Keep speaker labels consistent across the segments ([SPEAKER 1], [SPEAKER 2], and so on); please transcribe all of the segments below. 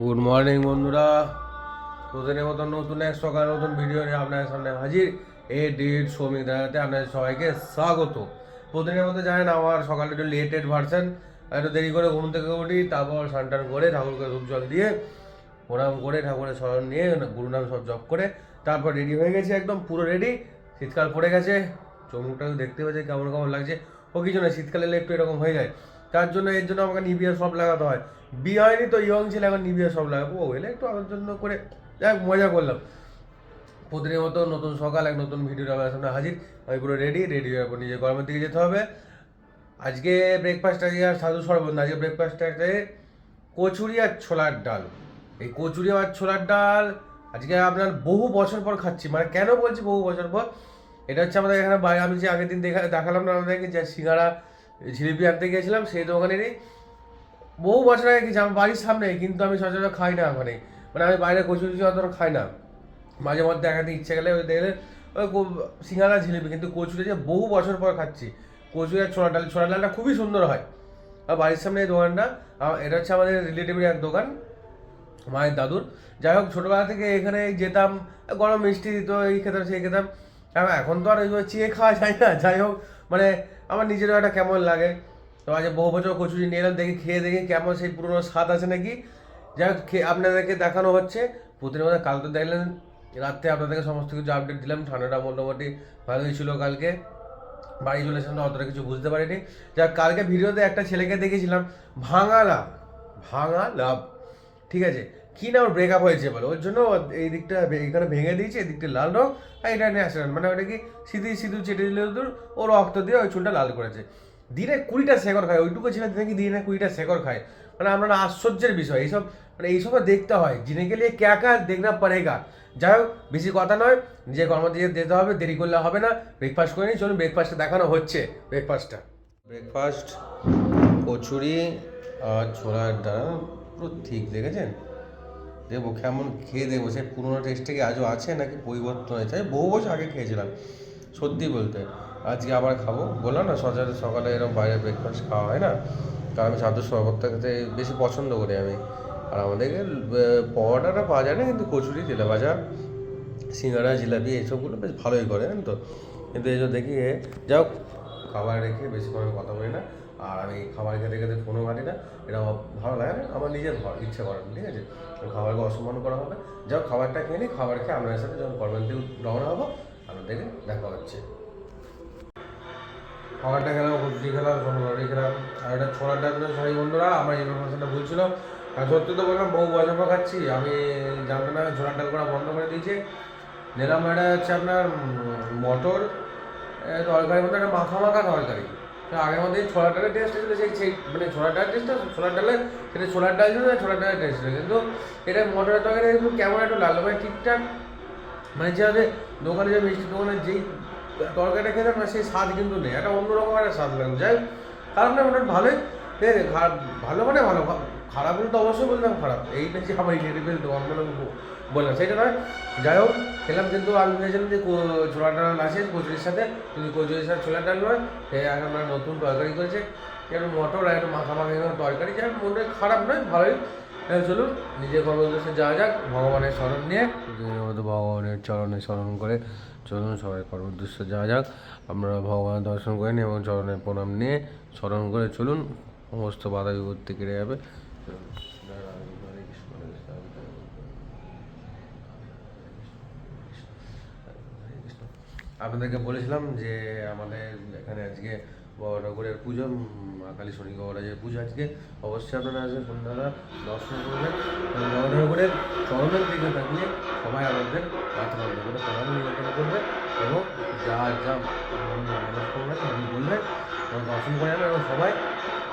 [SPEAKER 1] Good morning বন্ধুরা, প্রতিদিনের মতন নতুন এক সকাল নতুন ভিডিও নিয়ে আপনাদের সামনে হাজির। শ্রমিক দাঁড়াতে আপনাদের সবাইকে স্বাগত। প্রতিদিনের মতো জানেন আমার সকালে একটু লেটেড ভার্সন, একটু দেরি করে ঘুম থেকে উঠি, তারপর স্নান করে ঠাকুরকে ধূপ জল দিয়ে প্রণাম করে ঠাকুরের স্মরণ নিয়ে গুরু নাম সব জপ করে তারপর রেডি হয়ে গেছে, একদম পুরো রেডি। শীতকাল পড়ে গেছে, চমুকটা দেখতে পাচ্ছি কেমন কেমন লাগছে। ও কিছু না, শীতকালে একটু এরকম হয়ে যায়, তার জন্য এর জন্য আমাকে নিবিয়া সব লাগাতে হয়। বিয়ে হয়নি তো ইয়ং ছিল, এখন নিবিয়া সব লাগাবো। ও এলে একটু আমার জন্য করে যাক মজা করলাম। প্রতিদিনের মতো নতুন সকাল এক নতুন ভিডিও আমার সামনে হাজির। আমি পুরো রেডি হওয়ার পর নিজের কর্মের দিকে যেতে হবে। আজকে ব্রেকফাস্ট আজকে আর সাধু সরবত না, আজকে ব্রেকফাস্টটা কচুরি আর ছোলার ডাল। এই কচুরি আর ছোলার ডাল আজকে আপনার বহু বছর পর খাচ্ছি। মানে কেন বলছি বহু বছর পর, এটা হচ্ছে আমাদের এখানে বাইরে, আমি যে আগের দিন দেখালাম না আমাদেরকে যে সিঙ্গাড়া জিলিপি আনতে গিয়েছিলাম, সেই দোকানেরই বহু বছর আগে গেছি। আমার বাড়ির সামনে, কিন্তু আমি সচরাচর খাই না ওখানে। মানে আমি বাইরে কচুরি অতটা খাই না, মাঝে মধ্যে একাধিক ইচ্ছে গেলে ওই দেখলে ওই সিঙ্গাড়া জিলিপি। কিন্তু কচুরি যে বহু বছর পর খাচ্ছি। কচুরি আর ছোলা ডালটা খুবই সুন্দর হয়। আর বাড়ির সামনে এই দোকানটা, এটা হচ্ছে আমাদের রিলেটিভের এক দোকান, মায়ের দাদুর। যাই হোক, ছোটোবেলা থেকে এখানে যেতাম, গরম মিষ্টি দিত, এই খেতাম সেই খেতাম। এখন তো আর ওইভাবে চেয়ে খাওয়া যায় না। যাই হোক, মানে আমার নিজেরও একটা কেমন লাগে। তো আজ বহু বছর কচুরি নিয়ে এলাম, দেখি খেয়ে দেখি কেমন সেই পুরোনো স্বাদ আছে নাকি। যাই হোক, আপনাদেরকে দেখানো হচ্ছে। প্রতিদিন কাল তো দেখলেন রাত্রে আপনাদেরকে সমস্ত কিছু আপডেট দিলাম। ঠান্ডাটা মোটামুটি ভালোই ছিল কালকে। বাড়ি চলে এসেছিলাম, অতটা কিছু বুঝতে পারিনি। যাক, কালকে ভিডিওতে একটা ছেলেকে দেখেছিলাম, ভাঙা লাভ, ঠিক আছে, কি না ওর ব্রেকআপ হয়েছে বলে, ওর জন্য এই দিকটা এখানে ভেঙে দিয়েছে, এই দিকটা লাল রং, আর এটা ন্যাচারাল, মানে ওটা কি সিঁদুর চেটে দিলে ও রক্ত দিয়ে ওই চুলটা লাল করেছে। দিনে 20টা শেকড় খায়, ওইটুকু ছেলে নাকি দিনে 20টা শেকড় খায়। মানে আমরা আশ্চর্যের বিষয় এইসব, মানে এইসব দেখতে হয়। জিনে গেলে ক্যা ক্যা দেখনা পড়েগা। যাই হোক, বেশি কথা নয়, নিজে কর্ম দিয়ে যেতে হবে, দেরি করলে হবে না। ব্রেকফাস্ট করে নিই, চলুন ব্রেকফাস্টটা দেখানো হচ্ছে। ব্রেকফাস্ট কচুরি আর ছোলার ডাল, পুরো ঠিক দেখেছেন। দেখবো কেমন খেয়ে দেখবো, সেই পুরোনো টেস্টটা কি আজও আছে নাকি পরিবর্তন হয়েছে। আমি বহু বছর আগে খেয়েছিলাম সত্যি বলতে, আজকে আবার খাবো। বললাম না সচরাচর সকালে এরকম বাইরে ব্রেকফাস্ট খাওয়া হয় না, কারণ আমি সাধু শরবতটা খেতে বেশি পছন্দ করি আমি। আর আমাদেরকে পরোটাটা পাওয়া যায় না, কিন্তু কচুরি, তেলে ভাজা, সিঙ্গাড়া, জিলাপি এইসবগুলো বেশ ভালোই করে, জানেন তো। কিন্তু এইসব দেখি যাও, খাবার রেখে বেশিক্ষণ আমি কথা বলি না। আর আমি খাবার খেতে খেতে ফোনও ঘাঁটি না, এটা আমার ভালো লাগে না, আমার নিজের ইচ্ছা করেন, ঠিক আছে। খাবারকে অসম্মান করা হবে। যাও, খাবারটা খেয়ে নিই, খাবার খেয়ে আপনাদের সাথে যখন কর্মের দিকে রওনা হবো আপনাদেরকে দেখা হচ্ছে। খাবারটা খেলাম, কচুরি খেলাম, সোনারি খেলাম, আর এটা ছোলার ডাল। সবাই বন্ধুরা, আমার ইনফরমেশনটা ভুলছিল। আর সত্যি তো বললাম বহু বছর পর খাচ্ছি, আমি জানতাম না ছোলার ডাল করা বন্ধ করে দিয়েছে। নিলাম এটা হচ্ছে আপনার মটর তরকারির মধ্যে একটা মাখা তরকারি। তো আগের মধ্যে ছোলার ডালের টেস্ট ছিল, সেই মানে ছোলার ডালের টেস্টটা, ছোলার ডালের সেটা ছোলার ডাল ছিল, ছোলার ডালের টেস্ট ছিল। কিন্তু এটা মটরের তরকারি একটু কেমন একটু লাল, মানে ঠিকঠাক, মানে যে দোকানে যে মিষ্টি দোকানে যেই তরকারিটা খেতাম না, সেই স্বাদ কিন্তু নেই, একটা অন্যরকম একটা স্বাদ লাগে। যাই খারাপ না, মোটামুটি ভালোই। ঠিক আছে, ভালো মানে ভালো, খারাপ বলে তো অবশ্যই বললাম খারাপ, এইটা যে আমার রিলেটিভের দোকানগুলো বললাম সেটা নয়। যাই হোক, খেলাম। কিন্তু আমি ভেবেছিলাম যে ছোলার ডাল আছে কচুরির সাথে, কিন্তু কচুরির সাথে ছোলার ডাল নয়, সে আমরা নতুন তরকারি করেছে, একটু মটর আর একটু মাখামাখি তরকারি। যাই মনে খারাপ নয়, ভালোই। চলুন নিজের কর্মোদ্দেশ্যে যাওয়া যাক, ভগবানের স্মরণ নিয়ে, ভগবানের চরণে স্মরণ করে চলুন সবাই কর্মোদ্দেশ্যে যাওয়া যাক। আমরা ভগবানের দর্শন করে নিই এবং চরণের প্রণাম নিয়ে স্মরণ করে চলুন, সমস্ত বাধা বিপত্তি কেটে যাবে। আপনাদেরকে বলেছিলাম যে আমাদের এখানে আজকে বড় ঠাকুরের পুজো, মা কালী শনি গৌরাজের পুজো আজকে। অবশ্যই আপনারা আসবেন, সন্ধ্যাবেলা দর্শন করবেন। বড় ঠাকুরের চরণের দিকে তাকিয়ে সবাই আমাদের মাথা বন্ধ করে প্রণাম নিবেদন করবে এবং যা মনস্কামনা আপনি বলবেন দর্শন করে যাবেন, এবং সবাই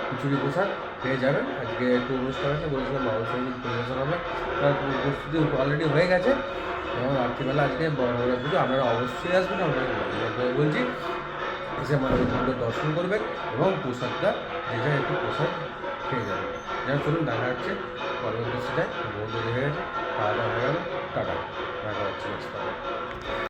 [SPEAKER 1] খিচুড়ি প্রসাদ পেয়ে যাবেন। আজকে একটু অনুষ্ঠান আছে, বলেছিলাম বাউল সঙ্গীত পরিবেশন হবে, তার প্রস্তুতি অলরেডি হয়ে গেছে। এবং রাত্রিবেলা আজকে বড় পুজো, আপনারা অবশ্যই আসবেন। আপনাদের বলছি, এসে মানবিক ঠাকুরের দর্শন করবেন এবং প্রসাদটা যে যায় একটু প্রসাদ খেয়ে যাবেন। যেমন চলুন দেখা যাচ্ছে পরবর্তী সেটায়, বহু দেরি হয়ে গেছে, খাওয়া দাওয়া হয়ে গেল, টাটা, দেখা হচ্ছে নেক্সট।